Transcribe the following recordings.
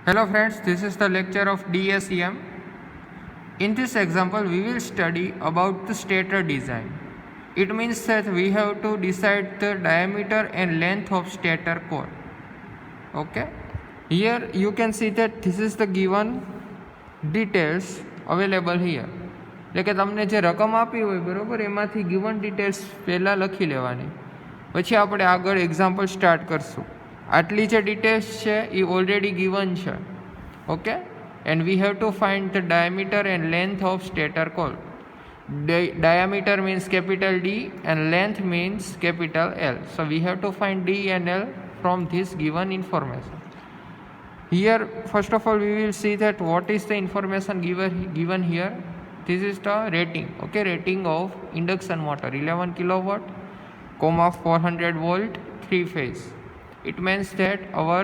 Hello friends, this is the lecture of DSEM. In this example, we will study about the stator design. It means that we have to decide the diameter and length of stator core. Okay. Here you can see that this is the given details available here. એટલે કે તમને જે રકમ આપી હોય બરાબર એમાંથી given details પહેલાં લખી લેવાની, પછી આપણે આગળ એક્ઝામ્પલ સ્ટાર્ટ કરશું. આટલી જે ડિટેલ્સ છે એ ઓલરેડી ગિવન છે. Okay, and we have to find the diameter and length of stator core. Diameter means capital D and length means capital L. So we have to find D and L from this given information. Here first of all we will see that what is the information given here. This is the rating. Okay, rating of induction motor 11 kilowatt, 400 volt, 3 phase. It means that our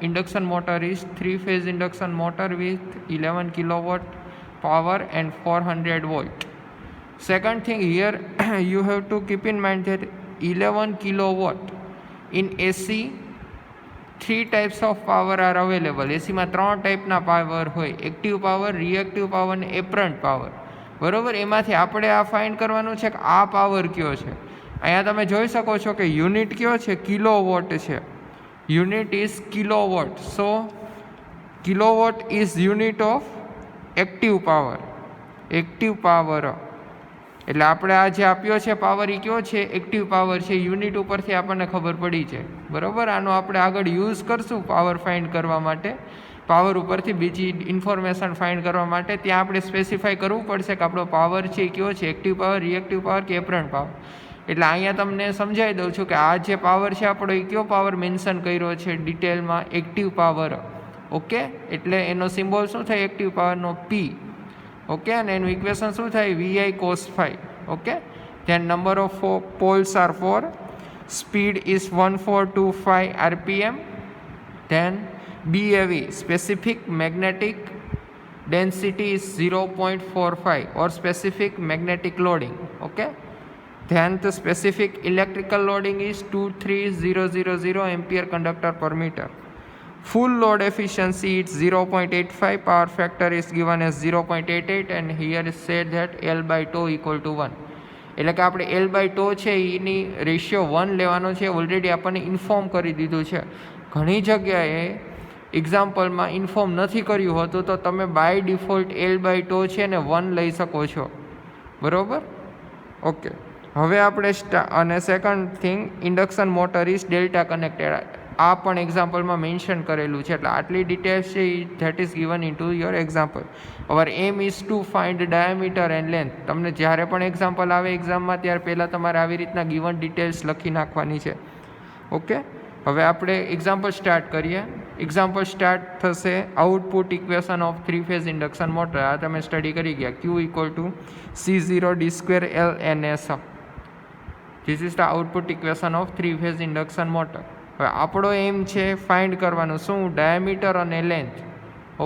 induction motor is 3 phase induction motor with 11 kilowatt power and 400 volt. Second thing here you have to keep in mind that 11 kilowatt in AC 3 types of power are available. AC માં 3 ટાઈપના power હોય, active power, reactive power અને apparent power. બરાબર, એમાંથી આપણે આ find કરવાનું છે કે આ પાવર કયો છે. અહીંયા તમે જોઈ શકો છો કે યુનિટ કયો છે, કિલોવોટ છે. Unit is kilowatt. So kilowatt is unit of active power. Active power એટલે આપણે આ જે આપ્યો છે પાવર એ કયો છે, એક્ટિવ પાવર છે. યુનિટ ઉપરથી આપણને ખબર પડી છે. બરાબર, આનો આપણે આગળ યુઝ કરશું પાવર ફાઇન્ડ કરવા માટે. પાવર ઉપરથી બીજી ઇન્ફોર્મેશન ફાઇન્ડ કરવા માટે ત્યાં આપણે સ્પેસિફાઈ કરવું પડશે કે આપણો પાવર છે એ કયો છે, એક્ટિવ પાવર, રિએક્ટિવ પાવર કે એપરન્ટ પાવર. એટલે અહીંયા તમને સમજાવી દઉં છું કે આ જે પાવર છે આપણો એ કયો પાવર મેન્શન કર્યો છે ડિટેલમાં, એક્ટિવ પાવર. ઓકે, એટલે એનો સિમ્બોલ શું થાય, એક્ટિવ પાવરનો P. ઓકે, અને એનું ઇક્વેશન શું થાય, VI cos phi. Okay, then number of poles are 4, speed is 1425 rpm, then BAV specific magnetic density is 0.45 or specific magnetic loading. Okay, then the specific electrical loading is 23000 ampere conductor per meter. Full load efficiency is 0.85, power factor is given as 0.88 and here is said that L by tau equal to 1. એટલે કે આપણે L by tau છે એની ratio 1 લેવાનો છે, already આપણને inform કરી દીધું છે. ઘણી જગ્યાએ એક્ઝામ્પલમાં ઇન્ફોર્મ નથી કર્યું હતું તો તમે by default L by tau છે ને 1 લઈ શકો છો. બરાબર, ઓકે. હવે આપણે અને second thing, induction motor is delta connected. આ પણ એક્ઝામ્પલમાં મેન્શન કરેલું છે. એટલે આટલી ડિટેલ્સ છે that is given in to your example. Our aim is to find diameter and length. તમને જ્યારે પણ એક્ઝામ્પલ આવે એક્ઝામમાં ત્યારે પહેલાં તમારે આવી રીતના ગિવન ડિટેલ્સ લખી નાખવાની છે. ઓકે, હવે આપણે એક્ઝામ્પલ સ્ટાર્ટ કરીએ. એક્ઝામ્પલ સ્ટાર્ટ થશે output equation of 3 phase induction motor. આ તમે સ્ટડી કરી ગયા. Q equal to C0 D² LNS. This is the output equation of 3 phase induction motor. હવે આપણો એમ છે ફાઇન્ડ કરવાનું શું, ડાયામીટર અને લેન્થ.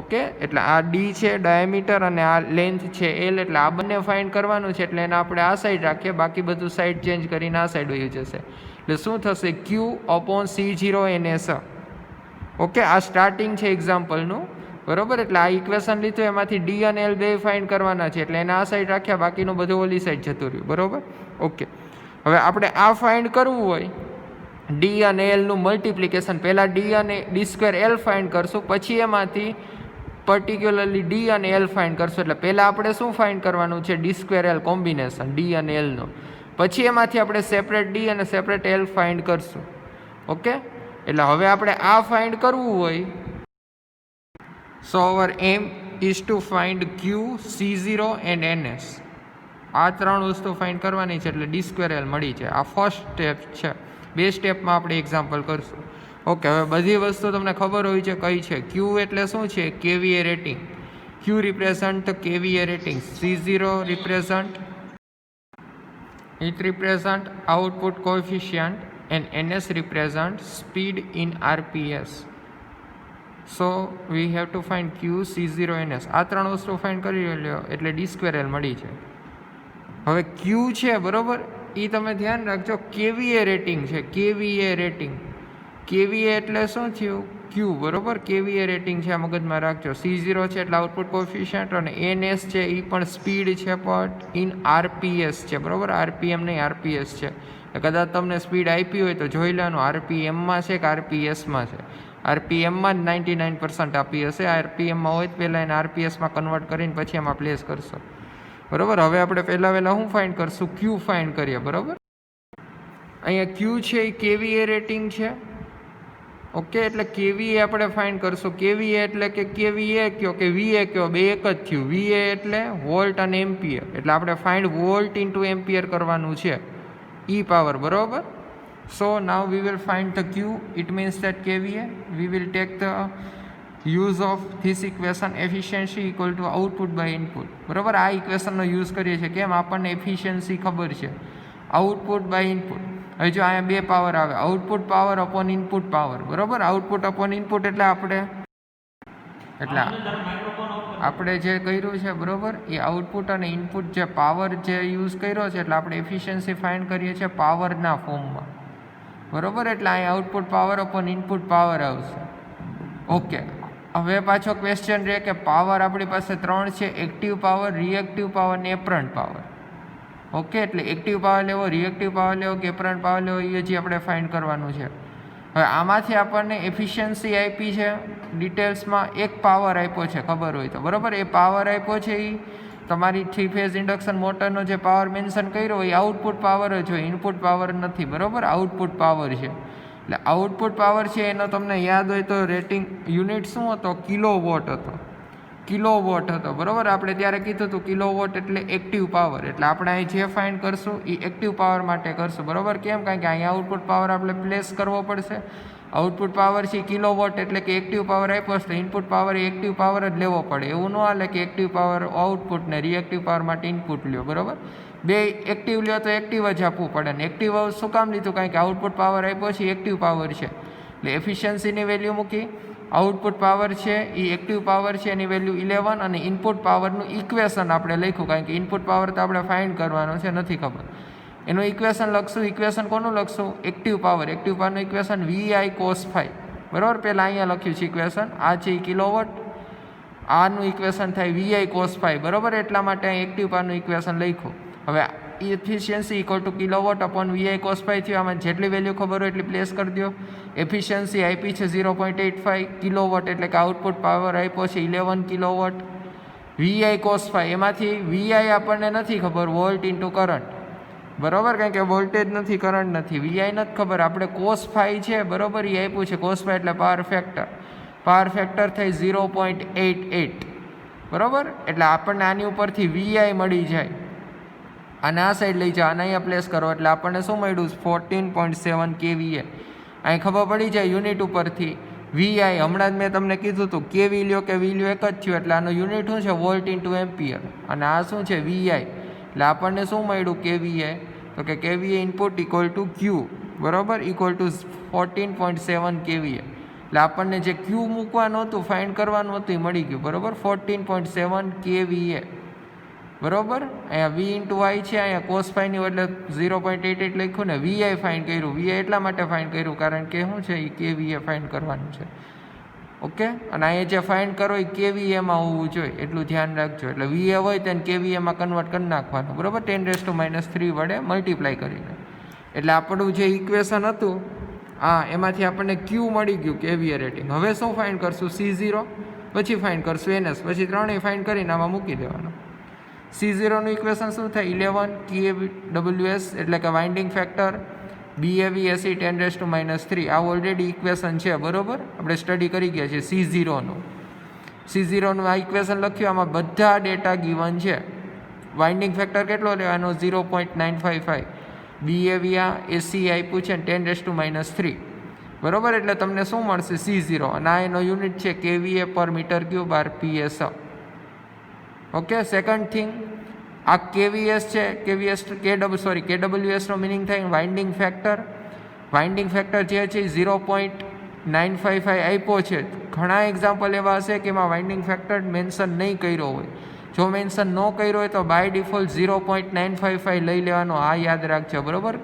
ઓકે, એટલે આ ડી છે ડાયામીટર અને આ લેન્થ છે L. એટલે આ બંને ફાઇન્ડ કરવાનું છે. એટલે એને આપણે આ સાઈડ રાખીએ, બાકી બધું સાઈડ ચેન્જ કરીને આ સાઈડ વહી જશે. એટલે શું થશે, Q/C0 NS. ઓકે, આ સ્ટાર્ટિંગ છે એક્ઝામ્પલનું. બરાબર, એટલે આ ઇક્વેશન લીધું એમાંથી ડી અને L બે ફાઇન્ડ કરવાના છે. એટલે એને આ સાઈડ રાખ્યા, બાકીનું બધું ઓલી સાઈડ જતું રહ્યું. બરાબર, ઓકે. હવે આપણે આ ફાઇન્ડ કરવું હોય, ડી અને એલનું મલ્ટિપ્લિકેશન, પહેલાં ડી અને D² L ફાઇન્ડ કરશું, પછી એમાંથી પર્ટિક્યુલરલી ડી અને એલ ફાઇન્ડ કરશું. એટલે પહેલાં આપણે શું ફાઇન્ડ કરવાનું છે, D² L કોમ્બિનેશન ડી અને એલનું. પછી એમાંથી આપણે સેપરેટ ડી અને સેપરેટ એલ ફાઇન્ડ કરશું. ઓકે, એટલે હવે આપણે આ ફાઇન્ડ કરવું હોય, so our aim is to find Q, C0 and NS. આ 3 વસ્તુ ફાઇન્ડ કરવાની છે. એટલે D² L મળી જાય. આ ફર્સ્ટ સ્ટેપ છે. 2 સ્ટેપમાં આપણે એક્ઝામ્પલ કરશું. ઓકે, હવે બધી વસ્તુ તમને ખબર હોય છે કઈ છે. Q એટલે શું છે, KVA rating. Q represent the KVA rating. C0 represent, it represent output coefficient and NS represent speed in RPS. So we have to find Q, C0, NS. આ 3 વસ્તુ ફાઇન્ડ કરી લો એટલે D² L મળી છે. હવે Q છે બરાબર, એ તમે ધ્યાન રાખજો, KVA રેટિંગ છે. KVA રેટિંગ, KVA એટલે શું થયું, ક્યુ, બરાબર. કેવીએ રેટિંગ છે, આ મગજમાં રાખજો. C0 છે એટલે આઉટપુટ કોફિશિયન્ટ, અને NS છે એ પણ સ્પીડ છે, બટ ઇન RPS છે, બરાબર. RPM નહીં, RPS છે. કદાચ તમને સ્પીડ આપી હોય તો જોઈ લેવાનું RPMમાં છે કે RPSમાં છે. RPMમાં જ 99% આપી હશે. RPMમાં હોય તો પહેલાં એને RPSમાં કન્વર્ટ કરીને પછી એમાં પ્લેસ કરશો, બરાબર. હવે આપણે પહેલાં શું ફાઇન્ડ કરશું? ક્યુ ફાઇન્ડ કરીએ, બરાબર. અહીંયા ક્યુ છે એ કેવીએ રેટિંગ છે. ઓકે, એટલે કેવીએ આપણે ફાઇન્ડ કરશું. કેવીએ એટલે કે કેવીએ કયો કે વીએ કયો, બે એક જ થયું. વીએ એટલે વોલ્ટ અને એમ્પિયર, એટલે આપણે ફાઇન્ડ વોલ્ટ ઇન્ટુ એમ્પિયર કરવાનું છે, ઈ પાવર, બરાબર. So now we will find the Q. It means that KVA. We will take the use of this equation, efficiency equal to output by input, બરાબર. આ ઇક્વેશનનો use કરીએ છીએ. કેમ? આપણને efficiency ખબર છે, આઉટપુટ બાય ઇનપુટ. હવે જો અહીંયા બે પાવર આવે, output power upon input power, બરાબર. આઉટપુટ અપોન ઇનપુટ એટલે આપણે જે કર્યું છે, બરાબર, એ આઉટપુટ અને ઇનપુટ જે પાવર જે યુઝ કર્યો છે, એટલે આપણે એફિશિયન્સી ફાઇન્ડ કરીએ છીએ પાવરના ફોર્મમાં, બરાબર. એટલે અહીંયા output power upon input power આવશે. ઓકે, હવે પાછો ક્વેશ્ચન રહે કે પાવર આપણી પાસે ત્રણ છે: એક્ટિવ પાવર, રિએક્ટિવ પાવર ને એપરન્ટ પાવર. ઓકે, એટલે એક્ટિવ પાવર લેવો, રિએક્ટિવ પાવર લેવો કે એપરન્ટ પાવર લેવો, એ હજી આપણે ફાઇન્ડ કરવાનું છે. હવે આમાંથી આપણને એફિશિયન્સી આપી છે ડિટેલ્સમાં, એક પાવર આપ્યો છે ખબર હોય તો, બરાબર. એ પાવર આપ્યો છે એ તમારી 3 ફેઝ ઇન્ડક્શન મોટરનો જે પાવર મેન્શન કર્યો હોય એ આઉટપુટ પાવર જ હોય, ઇનપુટ પાવર નથી, બરાબર. આઉટપુટ પાવર છે. એટલે આઉટપુટ પાવર છે એનો તમને યાદ હોય તો રેટિંગ યુનિટ શું હતો? કિલોવોટ હતો. કિલોવોટ હતો, બરાબર. આપણે ત્યારે કીધું હતું કિલોવોટ એટલે એક્ટિવ પાવર. એટલે આપણે અહીં જે ફાઇન્ડ કરશું એ એક્ટિવ પાવર માટે કરશું, બરાબર. કેમ? કારણ કે અહીંયા આઉટપુટ પાવર આપણે પ્લેસ કરવો પડશે. આઉટપુટ પાવર છે કિલોવોટ, એટલે કે એક્ટિવ પાવર આપ્યો છે, ઇનપુટ પાવર એ એક્ટિવ પાવર જ લેવો પડે. એવું ન હાલે કે એક્ટિવ પાવર આઉટપુટ ને રિએક્ટિવ પાવર માટે ઇનપુટ લ્યો, બરાબર. બે એક્ટિવ લ્યો તો એક્ટિવ જ આપવું પડે ને. એક્ટિવ શું કામ લીધું? કારણ કે આઉટપુટ પાવર આપ્યો છે એક્ટિવ પાવર છે, એટલે એફિશિયન્સીની વેલ્યુ મૂકી. આઉટપુટ પાવર છે એ એક્ટિવ પાવર છે, એની વેલ્યુ 11, અને ઇનપુટ પાવરનું ઇક્વેશન આપણે લખ્યું, કારણ કે ઇનપુટ પાવર તો આપણે ફાઇન્ડ કરવાનો છે, નથી ખબર. એનું ઇક્વેશન લખશું. ઇક્વેશન કોનું લખશું? Active power. એક્ટિવ પાવરનું ઇક્વેશન VI cos phi, બરાબર. પહેલાં અહીંયા લખ્યું છે ઇક્વેશન, આ છે કિલોવોટ, આનું ઇક્વેશન થાય VI cos phi, બરાબર. એટલા માટે અહીં એક્ટિવ પાવરનું ઇક્વેશન લખ્યું. હવે efficiency equal to kilowatt upon VI cos phi થયું. આમાં જેટલી વેલ્યુ ખબર હોય એટલી પ્લેસ કરી દો. એફિશિયન્સી આપી છે 0.85 કિલોવોટ, એટલે કે આઉટપુટ પાવર આપ્યો છે 11 કિલોવોટ. VI cos phi, એમાંથી VI આપણને નથી ખબર, વોલ્ટ ઇન્ટુ કરંટ, બરાબર. કારણ કે વોલ્ટેજ નથી, કરંટ નથી, VI નથી ખબર. આપણે cos phi છે, બરાબર, એ આપ્યું છે. cos phi એટલે પાવર ફેક્ટર. પાવર ફેક્ટર થઈ 0.88, બરાબર. એટલે આપણને આની ઉપરથી VI મળી જાય. અને આ સાઈડ લઈ જાઓ, અને અહીંયા પ્લેસ કરો, એટલે આપણને શું મળ્યું? 14.7 kVA. અહીં ખબર પડી જાય યુનિટ ઉપરથી. VI હમણાં જ મેં તમને કીધું હતું, કેવી લ્યો કે વી લ્યો એક જ થયું, એટલે આનું યુનિટ શું છે? Volt into ampere. અને આ શું છે? VI. એટલે આપણને શું મળ્યું? KVA. તો કે KVA input equal to Q, બરાબર, ઇક્વલ ટુ 14.7 kVA. એટલે આપણને જે Q મૂકવાનું હતું, ફાઇન્ડ કરવાનું હતું, એ મળી ગયું, બરાબર. 14.7 kVA, બરાબર. અહીંયા V ઇન્ટુ I છે, અહીંયા cos phi ની એટલે 0.88 લખ્યું ને VI ફાઇન્ડ કર્યું. VI એટલા માટે ફાઇન્ડ કર્યું કારણ કે શું છે? એ KVA ફાઇન્ડ કરવાનું છે. ઓકે, અને અહીંયા જે ફાઇન્ડ કરો એ KVAમાં હોવું જોઈએ, એટલું ધ્યાન રાખજો. એટલે VA હોય તેને KVAમાં કન્વર્ટ કરી નાખવાનું, બરાબર. 10⁻³ વડે મલ્ટીપ્લાય કરીને. એટલે આપણું જે ઇક્વેશન હતું એમાંથી આપણને Q મળી ગયું, KVA રેટિંગ. હવે શું ફાઇન્ડ કરશું? C0, પછી ફાઇન્ડ કરશું NS, પછી ત્રણેય ફાઇન્ડ કરીને આમાં મૂકી દેવાનું. C0નું ઇક્વેશન શું થાય? 11 kWs, એટલે કે વાઇન્ડિંગ ફેક્ટર, BAVSE 10⁻³ આ ઓલરેડી ઇક્વેશન છે, બરાબર. આપણે સ્ટડી કરી ગયા છે C0નું આ ઇક્વેશન લખ્યું. આમાં બધા ડેટા ગિવન છે. વાઇન્ડિંગ ફેક્ટર કેટલો લેવાનો? 0.955. BAVSE આપ્યું છે 10⁻³, બરાબર. એટલે તમને શું મળશે? C0. અને આ એનો યુનિટ છે KVA per metre cube RPS. Okay, second thing, આ KVS છે, KWS નો મિનિંગ થાય વાઇન્ડિંગ ફેક્ટર. વાઇન્ડિંગ ફેક્ટર જે છે 0.955 આપ્યો છે. ઘણા એક્ઝામ્પલ એવા હશે કે એમાં વાઇન્ડિંગ ફેક્ટર મેન્શન નહીં કર્યો હોય. જો મેન્શન ન કર્યો હોય તો બાય ડિફોલ્ટ 0.955 લઈ લેવાનો, આ યાદ રાખજો, બરાબર.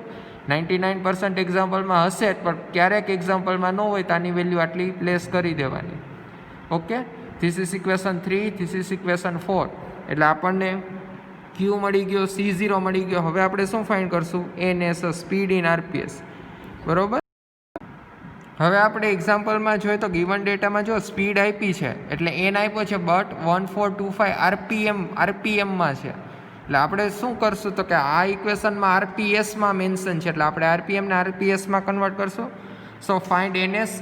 99% એક્ઝામ્પલમાં હશે જ, પણ ક્યારેક એક્ઝામ્પલમાં ન હોય તો આની વેલ્યુ આટલી પ્લેસ કરી દેવાની. Okay, this is equation 3, this is equation 4. એટલે આપણને ક્યુ મળી ગયો, C0 મળી ગયો. હવે આપણે શું ફાઇન્ડ કરશું? NS, speed in RPS. બરોબર. હવે આપણે એક્ઝામ્પલમાં જોઈએ તો ગિવન ડેટામાં જો સ્પીડ આપી છે એટલે n આપ્યો છે, બટ 1425 RPMમાં છે. એટલે આપણે શું કરશું તો કે આ ઇક્વેશનમાં RPSમાં મેન્શન છે, એટલે આપણે RPMને RPSમાં કન્વર્ટ કરશું. સો ફાઇન્ડ NS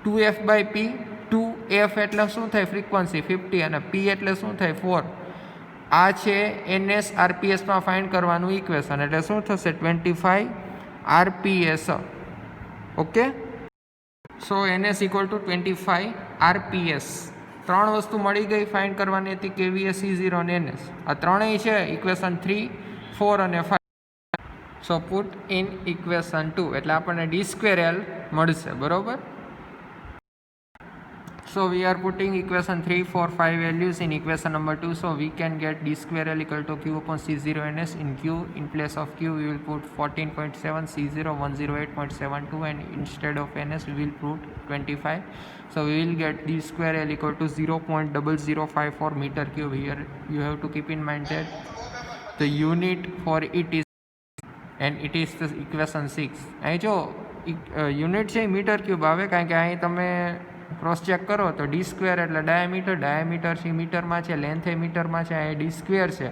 2f/p. 2f એટલે શું થાય? ફ્રીક્વન્સી 50, અને p એટલે શું થાય? 4. આ છે NS RPSમાં ફાઇન્ડ કરવાનું ઇક્વેશન. એટલે શું થશે? 25 RPS. ઓકે, સો NS = 25 RPS. ત્રણ વસ્તુ મળી ગઈ ફાઇન્ડ કરવાની હતી, KVA, C0 અને NS. આ ત્રણેય છે ઇક્વેશન 3, 4 અને 5. સો પુટ ઇન ઇક્વેશન 2 એટલે આપણને d²L મળશે. બરોબર. So we are putting equation 3, 4, 5 values in equation number 2. So we can get d²L = Q upon C0 NS. In Q, in place of Q, we will put 14.7, C0 108.72, and instead of NS, we will put 25. So we will get d²L = 0.0054 meter cube. Here you have to keep in mind that the unit for it is, and it is the equation 6. અહીં જો unit છે metre cube આવે, કારણ કે અહીં તમે cross check કરો તો d² એટલે ડાયામીટર છે મીટરમાં છે, લેન્થ એ મીટરમાં છે, એ d² છે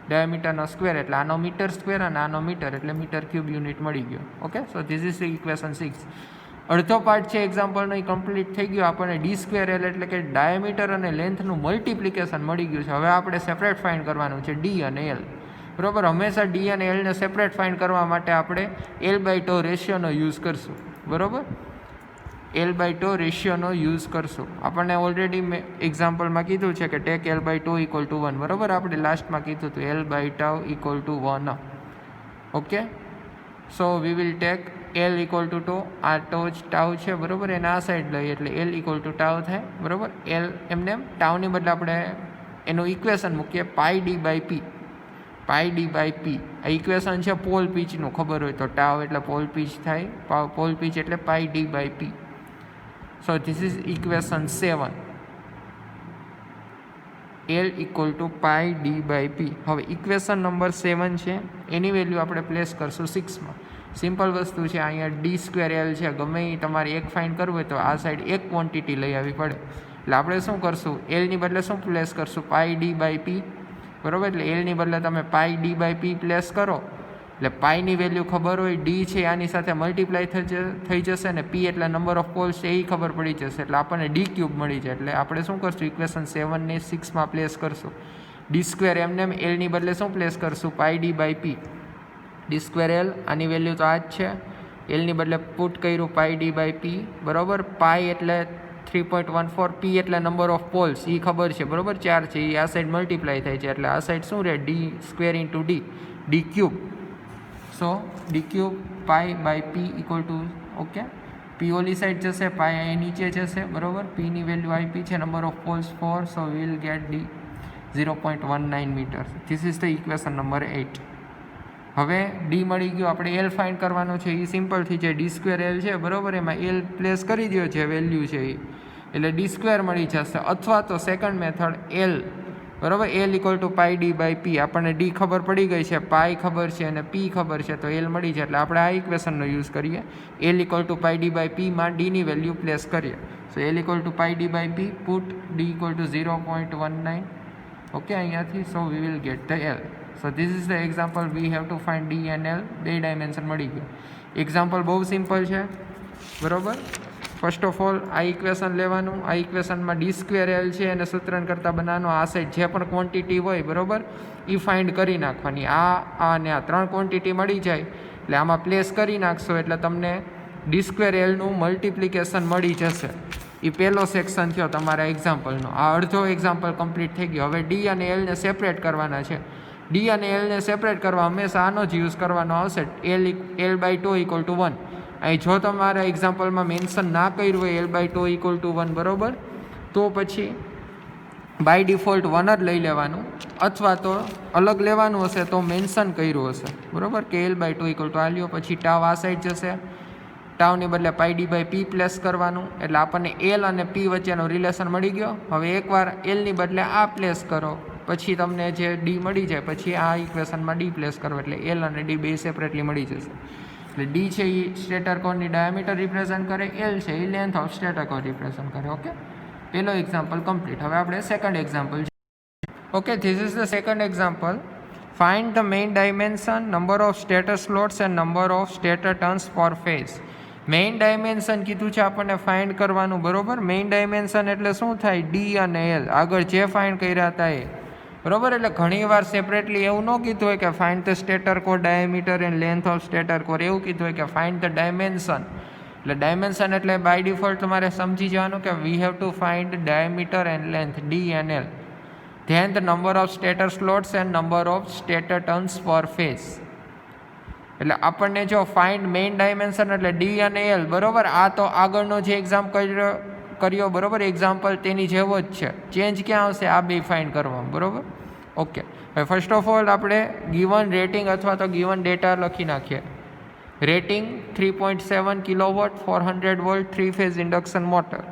ડાયામીટરનો સ્ક્વેર, એટલે આનો મીટર સ્ક્વેર અને આનો મીટર, એટલે મીટર ક્યુબ યુનિટ મળી ગયો. Okay, so this is equation 6. અડધો પાર્ટ છે એક્ઝામ્પલનો એ કમ્પ્લીટ થઈ ગયો. આપણને d²L એટલે કે ડાયામીટર અને લેન્થનું મલ્ટિપ્લિકેશન મળી ગયું છે. હવે આપણે સેપરેટ ફાઇન્ડ કરવાનું છે d અને l. બરાબર. હંમેશા d અને lને સેપરેટ ફાઇન્ડ કરવા માટે આપણે l/τ રેશિયોનો યુઝ કરશું. બરાબર, l/τ રેશિયોનો યુઝ કરશું. આપણને ઓલરેડી મેં એક્ઝામ્પલમાં કીધું છે કે ટેક l/τ = 1. બરાબર, આપણે લાસ્ટમાં કીધું હતું l/τ = 1. Okay, so we will take l = τ. આ ટાઉ છે. બરાબર, એને આ સાઈડ લઈએ એટલે l = τ થાય. બરાબર, l એમને ટાઉની બદલે આપણે એનું ઇક્વેશન મૂકીએ πd/p. πd/p આ ઇક્વેશન છે પોલ પીચનું, ખબર હોય તો ટાઉ એટલે પોલ પીચ થાય, પોલ પીચ એટલે πd/p. So this is equation 7. L = πd/p. હવે ઇક્વેશન નંબર 7 છે, એની વેલ્યુ આપણે પ્લેસ કરશું 6માં. સિમ્પલ વસ્તુ છે. અહીંયા d²L છે, ગમે એ તમારે એક ફાઇન્ડ કરવું હોય તો આ સાઈડ એક ક્વોન્ટિટી લઈ આવવી પડે. એટલે આપણે શું કરશું? એલની બદલે શું પ્લેસ કરશું? πd/p. બરાબર, એટલે એલની બદલે તમે πd/p પ્લેસ કરો એટલે પાઈની વેલ્યુ ખબર હોય, ડી છે આની સાથે મલ્ટીપ્લાય થઈ જશે, અને પી એટલે નંબર ઓફ પોલ્સ છે એ ખબર પડી જશે, એટલે આપણને d³ મળી જાય. એટલે આપણે શું કરશું? ઇક્વેશન 7ને 6માં પ્લેસ કરશું. d² એમને એલની બદલે શું પ્લેસ કરશું? πd/p. d²L આની વેલ્યુ તો આ જ છે, એલની બદલે પુટ કર્યું πd/p. બરાબર, પાઈ એટલે 3.14, p એટલે નંબર ઓફ પોલ્સ એ ખબર છે. બરાબર, 4 છે, એ આ સાઈડ મલ્ટીપ્લાય થાય છે, એટલે આ સાઈડ શું રહે? d² × d, d³. સો d³ π/p = ઓકે, p ઓલી સાઈડ જશે, પાઈ અહીં નીચે જશે. બરાબર, પીની વેલ્યુ આપી છે, number of poles 4. So we will get d 0.19 metre. This is the equation number 8. હવે ડી મળી ગયો, આપણે એલ ફાઇન્ડ કરવાનો છે. એ સિમ્પલથી છે, d²L છે. બરાબર, એમાં એલ પ્લેસ કરી દો છે વેલ્યુ છે એ, એટલે d² મળી જશે. અથવા તો સેકન્ડ મેથડ એલ. બરાબર, l = πd/p. આપણને ડી ખબર પડી ગઈ છે, પાઈ ખબર છે અને પી ખબર છે, તો એલ મળી જાય. એટલે આપણે આ ઇક્વેશનનો યુઝ કરીએ. l = πd/p માં ડીની વેલ્યુ પ્લેસ કરીએ. So l = πd/p, put d = 0.19. Okay, અહીંયાથી. So we will get the l. So this is the example. We have to find D and L. 2 dimension મળી ગયું. એક્ઝામ્પલ બહુ simple છે. બરાબર, first of all આ equation લેવાનું. આ ઇક્વેશનમાં d²L છે એને સૂત્રણ કરતાં બનાવવાનું. આ સાઈડ જે પણ ક્વોન્ટિટી હોય, બરાબર, એ ફાઇન્ડ કરી નાખવાની. આ અને આ 3 ક્વોન્ટિટી મળી જાય એટલે આમાં પ્લેસ કરી નાખશો એટલે તમને d²Lનું મલ્ટિપ્લિકેશન મળી જશે. એ પહેલો સેક્શન થયો તમારા એક્ઝામ્પલનો. આ અડધો એક્ઝામ્પલ કમ્પ્લીટ થઈ ગયો. હવે ડી અને એલને સેપરેટ કરવાના છે. ડી અને એલને સેપરેટ કરવા હંમેશા આનો જ યુઝ કરવાનો આવશે. l/τ = 1. અહીં જો તમારા એક્ઝામ્પલમાં મેન્શન ના કર્યું હોય l/τ = 1, બરાબર, તો પછી બાય ડિફોલ્ટ 1 જ લઈ લેવાનું. અથવા તો અલગ લેવાનું હશે તો મેન્શન કર્યું હશે, બરાબર, કે L/2 ઇક્વલ ટુ આ લ્યો. પછી ટાવ આ સાઈડ જશે, ટાવની બદલે πD/P પ્લેસ કરવાનું, એટલે આપણને L અને P વચ્ચેનો રિલેશન મળી ગયો. હવે એકવાર Lની બદલે આ પ્લેસ કરો પછી તમને જે D મળી જાય, પછી આ ઇક્વેશનમાં D પ્લેસ કરો એટલે L અને D બે સેપરેટલી મળી જશે. એટલે D છે એ સ્ટેટર કોરની ડાયામીટર રિપ્રેઝન્ટ કરે, L છે એ length of stator core represent કરે. ઓકે, પહેલો એક્ઝામ્પલ કમ્પ્લીટ. હવે આપણે second example. Okay, this is the second example. Find the main dimension, number of stator slots and number of stator turns per phase. Main dimension કીધું છે આપણને find કરવાનું, બરોબર. Main dimension એટલે શું થાય? D અને L. આગળ જે ફાઇન્ડ કર્યા હતા એ, બરોબર. એટલે ઘણીવાર સેપરેટલી એવું ન કીધું હોય કે find the stator core diameter and length of stator core, એવું કીધું હોય કે ફાઇન્ડ ધ ડાયમેન્શન. એટલે ડાયમેન્શન એટલે બાય ડિફોલ્ટ તમારે સમજી જવાનું કે વી have to find diameter and length D and L. Then the number of stator slots and number of stator turns per phase. એટલે આપણને જો ફાઇન્ડ મેઇન ડાયમેન્શન એટલે D અને L, બરોબર. આ તો આગળનો જે એક્ઝામ કર્યો, બરોબર, એક્ઝામ્પલ તેની જેવો જ છે. ચેન્જ ક્યાં આવશે? આ બે ફાઇન્ડ કરવા, બરોબર. ઓકે, હવે ફર્સ્ટ ઓફ ઓલ આપણે ગિવન રેટિંગ અથવા તો ગિવન ડેટા લખી નાખીએ. Rating 3.7 kilowatt 400 volt 3 phase induction motor.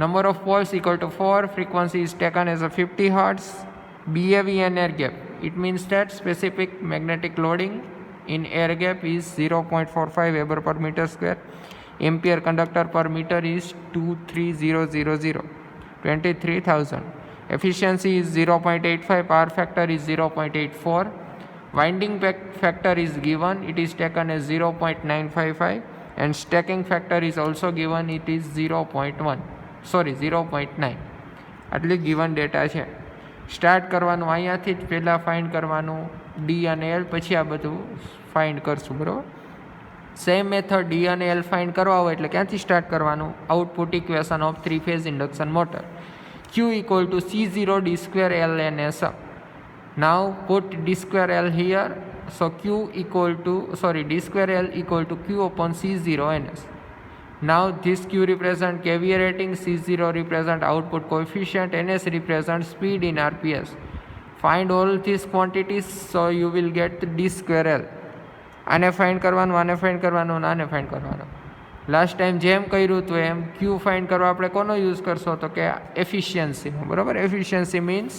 Number of poles equal to 4. Frequency is taken as a 50 Hz. BAV and air gap. It means that specific magnetic loading in air gap is 0.45 Weber per meter square. Ampere conductor per meter is 23000. 23,000. Efficiency is 0.85. Power factor is 0.84. Winding factor is given. It is taken as 0.955. And stacking factor is also given. It is 0.9. આટલી given data છે. Start કરવાનું અહીંયાથી જ, પહેલાં find કરવાનું D અને L, પછી આ બધું ફાઇન્ડ કરશું, બરાબર. સેમ મેથડ D અને L ફાઇન્ડ કરવા હોય એટલે ક્યાંથી સ્ટાર્ટ કરવાનું? Output equation of 3 phase induction motor. Q equal to C0 D square L NS. Now put D square L here. So D square L equal to Q upon C0 NS. Now this Q represent kVA rating, C0 represent output coefficient, NS represent speed in RPS. Find all these quantities so you will get D square L. આને find કરવાનું, આને find કરવાનું, આને find કરવાનું. Last time જેમ કર્યું હતું એમ Q find કરવા આપણે કોનો યુઝ કરશો? તો કે એફિશિયન્સીનો, બરાબર. Efficiency means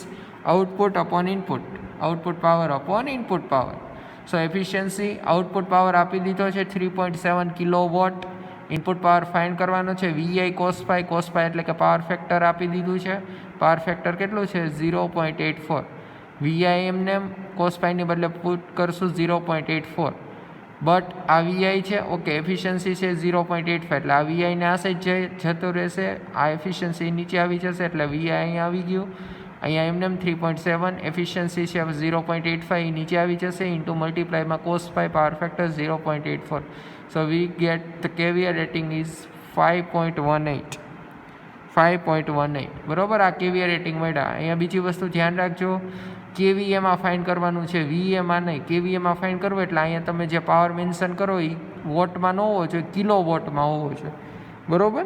output upon input, output power upon input power. So efficiency, output power આપી દીધો છે 3.7 કિલોવોટ. ઇનપુટ પાવર ફાઇન્ડ કરવાનો છે VI cos phi એટલે કે પાવર ફેક્ટર આપી દીધું છે. પાવર ફેક્ટર કેટલું છે? 0.84. VI એમને cos phi બદલે પુટ કરશું 0.84. બટ આ VI છે, ઓકે. એફિશિયન્સી છે 0.85 એટલે આ VI ને આ સાઈડ જતું રહેશે, આ એફિશિયન્સી નીચે આવી જશે એટલે VI અહીંયા આવી ગયું. અહીંયા એમને 3.7, એફિશિયન્સી છે 0.85 નીચે આવી જશે, ઇન્ટુ મલ્ટીપ્લાયમાં cos phi power factor 0.84. So we get the KVA rating is 5.18, બરોબર. આ KVA રેટિંગ મળ્યા. અહીંયા બીજી વસ્તુ ધ્યાન રાખજો, KVAમાં ફાઇન્ડ કરવાનું છે, VAમાં નહીં. KVAમાં ફાઇન્ડ કરવું એટલે અહીંયા તમે જે પાવર મેન્શન કરો એ વોટમાં ન હોવો જોઈએ, કિલો વોટમાં હોવો જોઈએ, બરોબર.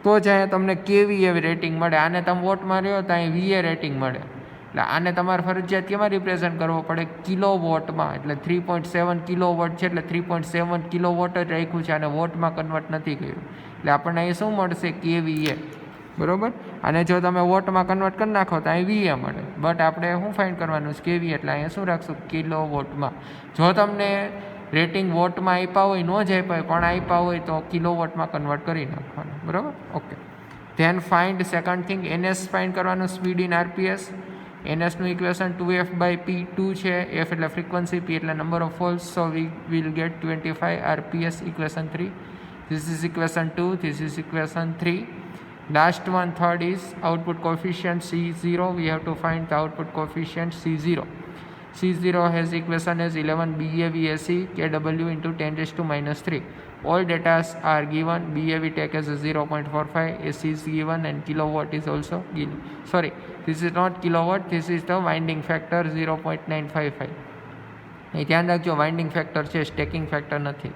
તો જ અહીંયા તમને KVA રેટિંગ મળે. આને તમે વોટમાં રહ્યો તો અહીં VA રેટિંગ મળે. એટલે આને તમારે ફરજિયાત કેમાં રિપ્રેઝન્ટ કરવો પડે? કિલો વોટમાં. એટલે 3.7 કિલો વોટ છે એટલે 3.7 કિલો વોટ જ રાખ્યું છે, અને વોટમાં કન્વર્ટ નથી કર્યું. એટલે આપણને અહીં શું મળશે? KVA, બરોબર. અને જો તમે વોટમાં કન્વર્ટ કરી નાખો તો અહીં VA મળે. બટ આપણે શું ફાઇન્ડ કરવાનું છે? KVA. એટલે અહીંયા શું રાખશું? કિલો વોટમાં. જો તમને રેટિંગ વોટમાં આપ્યા હોય, ન જ આપ્યા હોય પણ આપ્યા હોય તો કિલો વોટમાં કન્વર્ટ કરી નાખવાનું, બરાબર. Okay. Then find second thing, NS find કરવાનું, સ્પીડ ઇન RPS. NSનું ઇક્વેશન 2F/P2 છે. F એટલે ફ્રીક્વન્સી, P એટલે number of poles. So we will get 25 RPS, equation 3. This is equation 2, this is equation 3. Last one, third is output coefficient C0. We have to find the output coefficient C0. C0 has equation as 11 BAVAC kW into 10⁻³ All data are given. BAV take as a 0.45, AC is given, and kilowatt is also given. Sorry, this is not kilowatt, this is the winding factor 0.955. એ ધ્યાન રાખજો, winding factor છે, stacking factor નથી.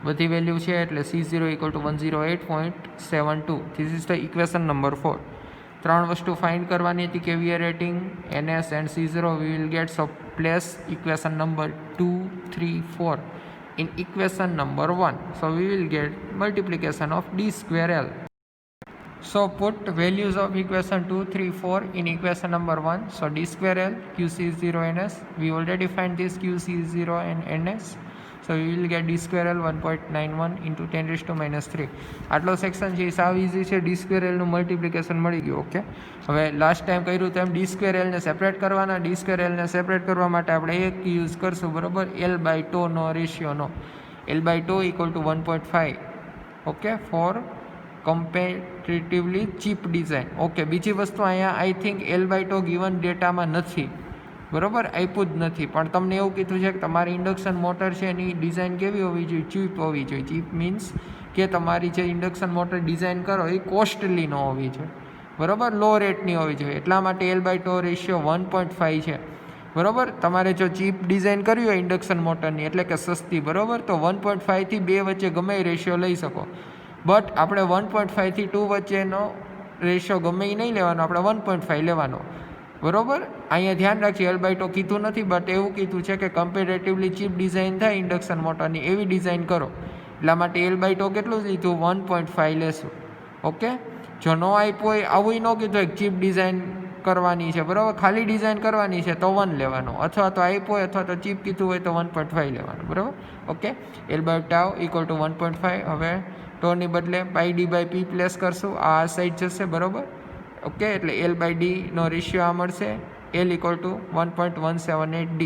બધી value છે એટલે C0 = 108.72. This is the equation number 4. ત્રણ વસ્તુ find કરવાની હતી KVA rating, NS and C0 V will gate. So place equation number 2, 3, 4 in equation number 1. So we will get multiplication of d square L. So put values of equation 2, 3, 4 in equation number 1. So d square L, QC0 NS. We already find this QC0 and NS. So we will get d square L 1.91 into 10 raised to minus 3. આટલો section છે એ સાવ easy છે. D square એલનું multiplication મળી ગયું. Okay, હવે last time કર્યું તેમ D square એલને સેપરેટ કરવાના. ડી સ્ક્વેર એલને સેપરેટ કરવા માટે આપણે એક યુઝ કરશું, બરાબર, L/2નો રેશિયોનો. L/2 equal to 1.5. Okay, for comparatively cheap design. Okay, બીજી વસ્તુ અહીંયા આઈ થિંક L/2 ગિવન ડેટામાં નથી, બરાબર, આપ્યું જ નથી. પણ તમને એવું કીધું છે કે તમારી ઇન્ડક્શન મોટર છે એની ડિઝાઇન કેવી હોવી જોઈએ? ચીપ હોવી જોઈએ. ચીપ મીન્સ કે તમારી જે ઇન્ડક્શન મોટર ડિઝાઇન કરો એ કોસ્ટલી ન હોવી જોઈએ, બરાબર, લો રેટની હોવી જોઈએ. એટલા માટે L/2 રેશિયો 1.5 છે, બરાબર. તમારે જો ચીપ ડિઝાઇન કરવી હોય ઇન્ડક્શન મોટરની, એટલે કે સસ્તી, બરાબર, તો 1.5 થી 2 વચ્ચે ગમે એ રેશિયો લઈ શકો. બટ આપણે 1.5 થી 2 વચ્ચેનો રેશિયો ગમે એ નહીં લેવાનો, આપણે 1.5 લેવાનો, બરાબર. અહીંયા ધ્યાન રાખીએ, L/2 કીધું નથી, બટ એવું કીધું છે કે કમ્પેરેટિવલી ચીપ ડિઝાઇન થાય ઇન્ડક્શન મોટરની એવી ડિઝાઇન કરો. એટલા માટે L/2 કેટલું લીધું? 1.5 લેશું. ઓકે, જો ન આપ્યું હોય, આવું ન કીધું હોય ચીપ ડિઝાઇન કરવાની છે, બરાબર, ખાલી ડિઝાઇન કરવાની છે તો 1 લેવાનો, અથવા તો આપ્યું હોય અથવા તો ચીપ કીધું હોય તો 1.5 લેવાનું, બરાબર. Okay, L/τ equal to 1.5. હવે ટોની બદલે πd/p પ્લેસ કરશું, આ સાઈડ જશે, બરાબર. ઓકે, એટલે L/d નો રેશિયો આ મળશે, L ઇક્વલ ટુ 1.178D.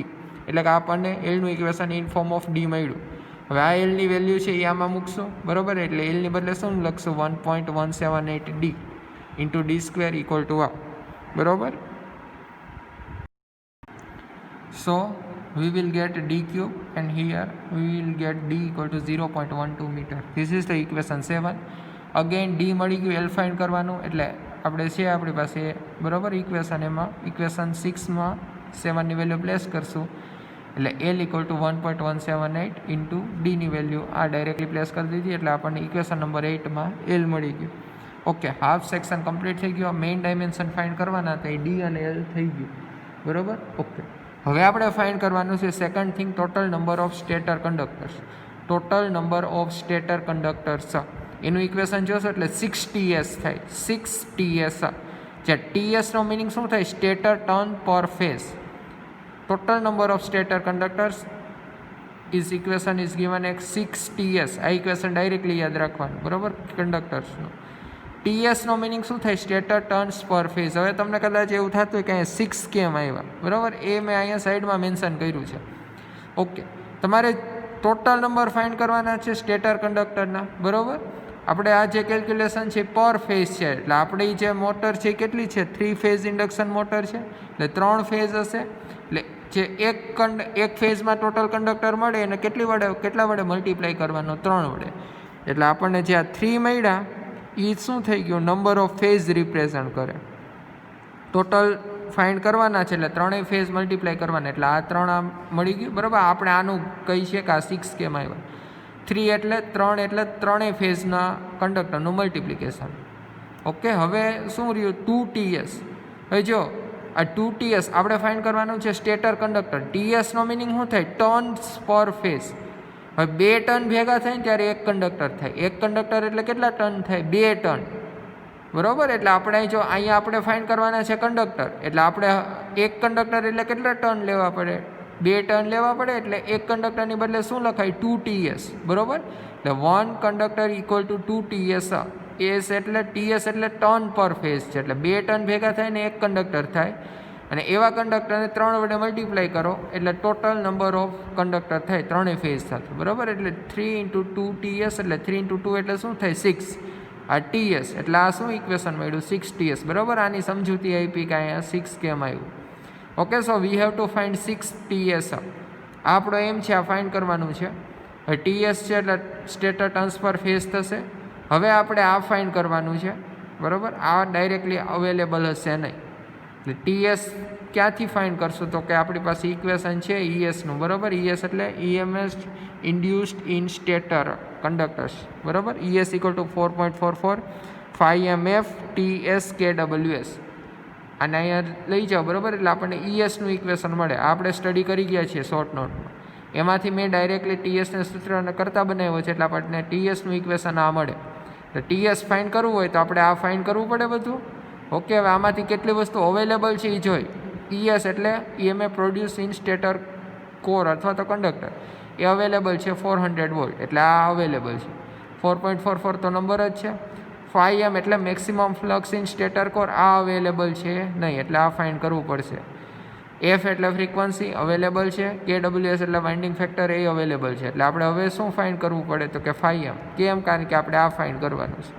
એટલે કે આપણને Lનું equation in form of D મળ્યું. હવે આ Lની વેલ્યુ છે એ આમાં મૂકશું, બરાબર. એટલે Lની બદલે શું લખશું? 1.178D into D square equal to આ, બરાબર. સો we will get d cube and here we will get d equal to 0.12 meter. This is the equation 7. Again d મળી ગયું, L ફાઇન્ડ કરવાનું. એટલે આપણે છે આપણી પાસે, બરાબર, ઇક્વેશન, એમાં ઇક્વેશન 6માં 7ની વેલ્યુ પ્લેસ કરશું. એટલે L ઇક્વલ ટુ 1.178 ઇન્ટુ ડીની વેલ્યુ આ ડાયરેક્ટલી પ્લેસ કરી દીધી. એટલે આપણને ઇક્વેશન નંબર 8માં L મળી ગયું. ઓકે, હાફ સેક્શન કમ્પ્લીટ થઈ ગયો. મેઇન ડાયમેન્શન ફાઇન્ડ કરવાના હતા, એ ડી અને L થઈ ગયું, બરાબર. ઓકે, હવે આપણે ફાઇન્ડ કરવાનું છે second thing, total number of stator conductors. Total number of stator conductors, એનું ઇક્વેશન જોશો એટલે 6TS થાય. 6TS, જ્યાં TSનો મિનિંગ શું થાય? સ્ટેટર ટર્ન પર phase. Total number of stator conductors is equation is given એક 6TS. આ ઇક્વેશન ડાયરેક્ટલી યાદ રાખવાનું, બરાબર, કંડક્ટર્સનું. TSનો મિનિંગ શું થાય? સ્ટેટર ટર્ન્સ પર ફેઝ. હવે તમને કદાચ એવું થતું હોય કે અહીંયા 6 કેમ આવ્યા, બરાબર, એ મેં અહીંયા સાઈડમાં મેન્શન કર્યું છે. ઓકે, તમારે ટોટલ નંબર ફાઇન્ડ કરવાના છે સ્ટેટર કંડક્ટરના, બરાબર. આપણે આ જે કેલ્ક્યુલેશન છે પર ફેઝ છે. એટલે આપણી જે મોટર છે કેટલી છે? 3 ફેઝ ઇન્ડક્શન મોટર છે, એટલે 3 ફેઝ હશે. એટલે જે એક ફેઝમાં ટોટલ કંડક્ટર મળે એને કેટલા વડે મલ્ટીપ્લાય કરવાનો? 3 વડે. એટલે આપણને જે આ 3 મળ્યા એ શું થઈ ગયું? નંબર ઓફ ફેઝ રિપ્રેઝન્ટ કરે. ટોટલ ફાઇન્ડ કરવાના છે એટલે 3 ફેઝ મલ્ટીપ્લાય કરવાના. એટલે આ 3 આ મળી ગયું, બરાબર. આપણે આનું કહી છે કે આ 6 કેમ આવ્યા? 3 એટલે 3 એટલે 3 ફેઝના કંડક્ટરનું મલ્ટિપ્લિકેશન. ઓકે, હવે શું રહ્યું? 2TS. હવે જો આ 2TS આપણે ફાઇન્ડ કરવાનું છે સ્ટેટર કંડક્ટર. TSનો મિનિંગ શું થાય? ટર્ન્સ પર ફેઝ. હવે 2 ટર્ન ભેગા થાય ને ત્યારે એક કંડક્ટર થાય. એક કંડક્ટર એટલે કેટલા ટર્ન થાય? 2 ટર્ન, બરાબર. એટલે આપણે જો અહીંયા આપણે ફાઇન્ડ કરવાના છે કંડક્ટર, એટલે આપણે એક કંડક્ટર એટલે કેટલા ટર્ન લેવા પડે? 2 ટર્ન લેવા પડે. એટલે એક કંડક્ટરની બદલે શું લખાય? 2TS, બરાબર. એટલે 1 conductor equal to 2TS. S એટલે TS એટલે ટર્ન પર ફેઝ છે. એટલે 2 ટર્ન ભેગા થાય ને એક કંડક્ટર થાય, અને એવા કંડક્ટરને 3 વડે મલ્ટીપ્લાય કરો એટલે ટોટલ નંબર ઓફ કંડક્ટર થાય 3 ફેઝ સાથે, બરાબર. એટલે 3 ઇન્ટુ 2TS એટલે 3 ઇન્ટુ 2 એટલે શું થાય? 6. આ TS એટલે આ શું ઇક્વેશન મળ્યું? 6TS, બરાબર. આની સમજૂતી આપી કે અહીંયા 6 કેમ આવ્યું. Okay, so V have to find 6TS. આપણો એમ છે આ ફાઇન્ડ કરવાનું છે. હવે TS છે એટલે સ્ટેટર ટ્રાન્સફર ફેઝ થશે. હવે આપણે આ ફાઇન્ડ કરવાનું છે, બરાબર. આ ડાયરેક્ટલી અવેલેબલ હશે નહીં. એટલે TS ક્યાંથી ફાઇન્ડ કરશું? તો કે આપણી પાસે ઇક્વેશન છે ESનું, બરાબર. ES એટલે EMS induced in stator conductors, બરાબર. ES equal to 4.44. 5mf TS/kWs અને અહીંયા લઈ જાઓ બરાબર, એટલે આપણને ESનું ઇક્વેશન મળે. આપણે સ્ટડી કરી ગયા છીએ શોર્ટ નોટમાં, એમાંથી મેં ડાયરેક્ટલી TSને સૂત્રને કરતા બનાવ્યો છે, એટલે આપણને TSનું ઇક્વેશન આ મળે. તો TS ફાઇન્ડ કરવું હોય તો આપણે આ ફાઇન્ડ કરવું પડે બધું. ઓકે, હવે આમાંથી કેટલી વસ્તુ અવેલેબલ છે એ જોઈ. ES એટલે EMF produce in stator core અથવા તો કંડક્ટર, એ અવેલેબલ છે 400 વોલ્ટ, એટલે આ અવેલેબલ છે. 4.44 તો નંબર જ છે. 5M એટલે maximum flux in stator core, આ અવેલેબલ છે નહીં, એટલે આ ફાઇન્ડ કરવું પડશે. F એટલે ફ્રીક્વન્સી અવેલેબલ છે. KWS એટલે વાઇન્ડિંગ ફેક્ટર, એ અવેલેબલ છે. એટલે આપણે હવે શું ફાઇન્ડ કરવું પડે તો કે 5M. કેમ? કારણ કે આપણે આ ફાઇન્ડ કરવાનું છે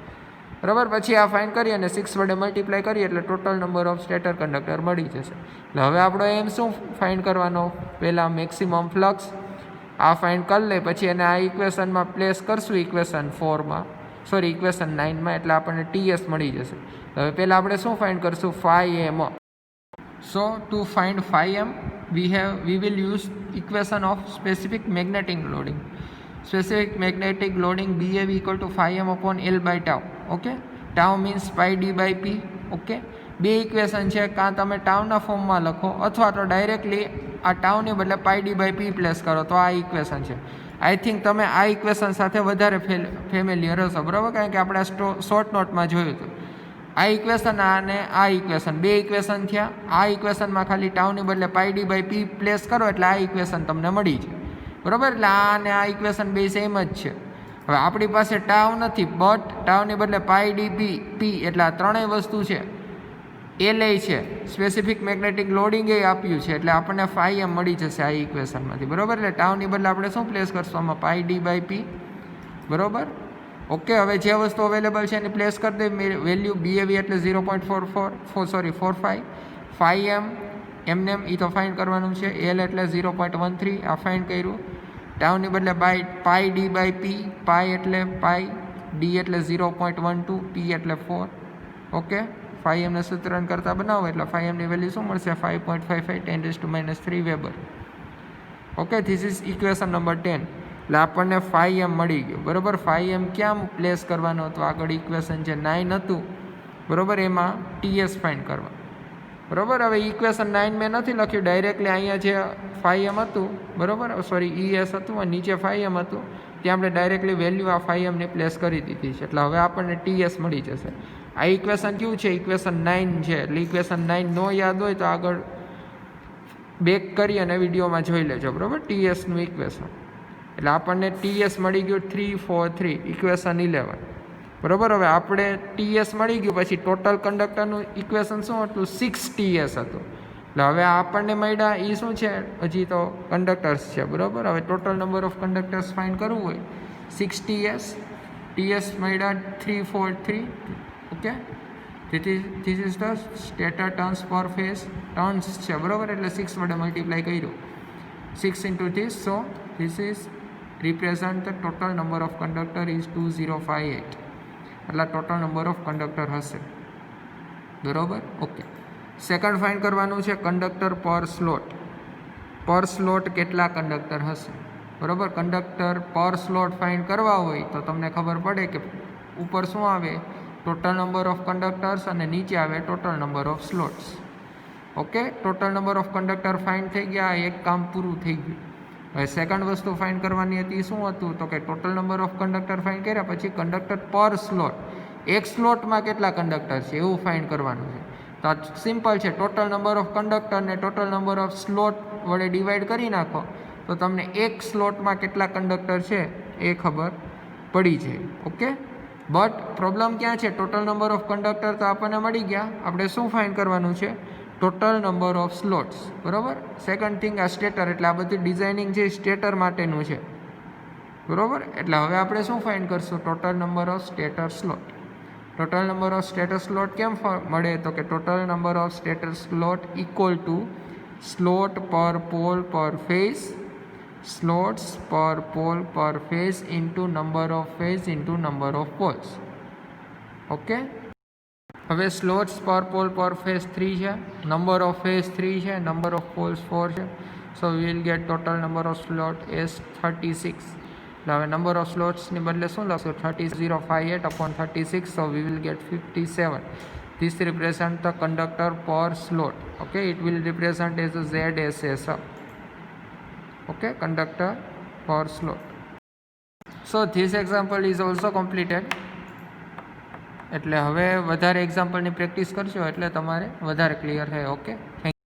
બરાબર. પછી આ ફાઇન્ડ કરીએ અને 6 વડે મલ્ટીપ્લાય કરીએ એટલે total number of stator conductor મળી જશે. એટલે હવે આપણો એમ શું ફાઇન્ડ કરવાનો? પહેલાં મેક્સિમમ ફ્લક્સ આ ફાઇન્ડ કરી લે, પછી એને આ ઇક્વેશનમાં પ્લેસ કરશું, ઇક્વેશન 9માં, એટલે આપણને TS મળી જશે. હવે પહેલાં આપણે શું ફાઇન્ડ કરશું? 5M. So to find 5M, we will use equation of specific magnetic loading. Specific magnetic loading BAV equal to 5M upon L by tau. Okay, tau means pi d by p. Okay, બે equation છે, કાં તમે ટાઉના ફોર્મમાં લખો અથવા તો directly આ ટાઉની બદલે pi D by P place કરો તો આ ઇક્વેશન છે. આઈ થિંક તમે આ ઇક્વેશન સાથે વધારે ફેમિલિયર હશો બરાબર, કારણ કે આપણે શોર્ટ નોટમાં જોયું હતું. આ ઇક્વેશન અને આ ઇક્વેશન, બે ઇક્વેશન થયા. આ ઇક્વેશનમાં ખાલી ટાઉની બદલે pi D by P place કરો એટલે આ ઇક્વેશન તમને મળી જાય બરાબર. એટલે આ અને આ ઇક્વેશન બે સેમ જ છે. હવે આપણી પાસે ટાઉ નથી, બટ ટાઉની બદલે પાઈ ડી પી, એટલે આ ત્રણેય વસ્તુ છે. LA છે, સ્પેસિફિક મેગ્નેટિક લોડિંગ એ આપ્યું છે, એટલે આપણને 5M મળી જશે આ ઇક્વેશનમાંથી બરાબર. એટલે ટાઉની બદલે આપણે શું પ્લેસ કરશું? આમાં પાઈ ડી બાય પી બરાબર. ઓકે, હવે જે વસ્તુ અવેલેબલ છે એની પ્લેસ કરી દે. વેલ્યુ BAV એટલે 0.45, 5M એમને એ તો ફાઇન્ડ કરવાનું છે. L એટલે 0.13, આ ફાઇન્ડ કર્યું. ટાઉની બદલે પાઈ ડી બાય પી, પાઈ એટલે પાઈ, ડી એટલે 0.12, પી એટલે 4. ઓકે, 5Mને સૂત્રણ કરતાં બનાવો એટલે 5Mની વેલ્યુ શું મળશે? 5.55 10⁻³ weber. Okay, this is equation number 10. એટલે આપણને 5M મળી ગયું બરાબર. 5M ક્યાં પ્લેસ કરવાનો હતો? આગળ ઇક્વેશન જે 9 હતું બરાબર, એમાં TS ફાઇન્ડ કરવા બરાબર. હવે ઇક્વેશન 9 મેં નથી લખ્યું, ડાયરેક્ટલી અહીંયા જે 5M હતું બરાબર, ES હતું અને નીચે 5M હતું, ત્યાં આપણે ડાયરેક્ટલી વેલ્યુ આ 5Mની પ્લેસ કરી દીધી છે. એટલે હવે આપણને TS મળી જશે. આ ઇક્વેશન કયું છે? ઇક્વેશન 9 છે. એટલે ઇક્વેશન 9 નો યાદ હોય તો આગળ બેક કરી અને વિડીયોમાં જોઈ લેજો બરાબર, TSનું ઇક્વેશન. એટલે આપણને TS મળી ગયું 343, ઇક્વેશન 11 બરાબર. હવે આપણે TS મળી ગયું, પછી ટોટલ કંડક્ટરનું ઇક્વેશન શું હતું? 6TS હતું. એટલે હવે આપણને મળ્યા એ શું છે? હજી તો કંડક્ટર્સ છે બરાબર. હવે total number of conductors find કરવું હોય 6TS, TS મળ્યા 343. Okay, this is the stator turns પર ફેઝ, ટર્ન્સ છે બરાબર. એટલે 6 વડે મલ્ટીપ્લાય કર્યું, 6 into this, so this is represent the total number of conductor is 2058. એટલે ટોટલ નંબર ઓફ કંડક્ટર હશે બરાબર. ઓકે, સેકન્ડ ફાઇન્ડ કરવાનું છે કંડક્ટર પર સ્લોટ. પર સ્લોટ કેટલા કંડક્ટર હશે બરાબર. કંડક્ટર પર સ્લોટ ફાઇન્ડ કરવા હોય તો તમને ખબર પડે કે ઉપર શું આવે? ટોટલ નંબર ઓફ કંડક્ટર્સ અને નીચે આવે total number of slots. Okay, total number of conductor find થઈ ગયા, એક કામ પૂરું થઈ ગયું. હવે સેકન્ડ વસ્તુ ફાઇન્ડ કરવાની હતી, શું હતું? તો કે total number of conductor find કર્યા પછી કંડક્ટર પર સ્લોટ, એક સ્લોટમાં કેટલા કંડક્ટર છે એવું ફાઇન્ડ કરવાનું છે. તો સિમ્પલ છે, ટોટલ નંબર ઓફ કંડક્ટરને ટોટલ નંબર ઓફ સ્લોટ વડે ડિવાઈડ કરી નાખો તો તમને એક સ્લોટમાં કેટલા કંડક્ટર છે એ ખબર પડી જાય. ઓકે, બટ પ્રોબ્લેમ ક્યાં છે? ટોટલ નંબર ઓફ કંડક્ટર તો આપણને મળી ગયા, આપણે શું ફાઇન્ડ કરવાનું છે? ટોટલ નંબર ઓફ સ્લોટ્સ બરાબર. સેકન્ડ થિંગ આ સ્ટેટર, એટલે આ બધું ડિઝાઇનિંગ છે સ્ટેટર માટેનું છે બરાબર. એટલે હવે આપણે શું ફાઇન્ડ કરશું? Total number of stator slot. Total number of stator slot કેમ મળે? તો કે total number of stator slot equal to slot પર પોલ પર ફેઝ, સ્લોટ્સ પર પોલ પર phase into number of phase into number of poles. Okay, હવે slots પર પોલ પર ફેઝ 3 છે, નંબર ઓફ ફેઝ 3 છે, નંબર ઓફ પોલ્સ 4 છે. So we will get total number of slots 36. એટલે હવે નંબર ઓફ સ્લોટ્સની બદલે શું લખશું 3058 upon 36, so we will get 57. This represents the conductor per slot. Okay, it will represent as a ZSS. Okay, conductor per slot. So this example is also completed. એટલે હવે વધારે એક્ઝામ્પલની practice કરશો એટલે તમારે વધારે ક્લિયર થાય. Okay, thank you.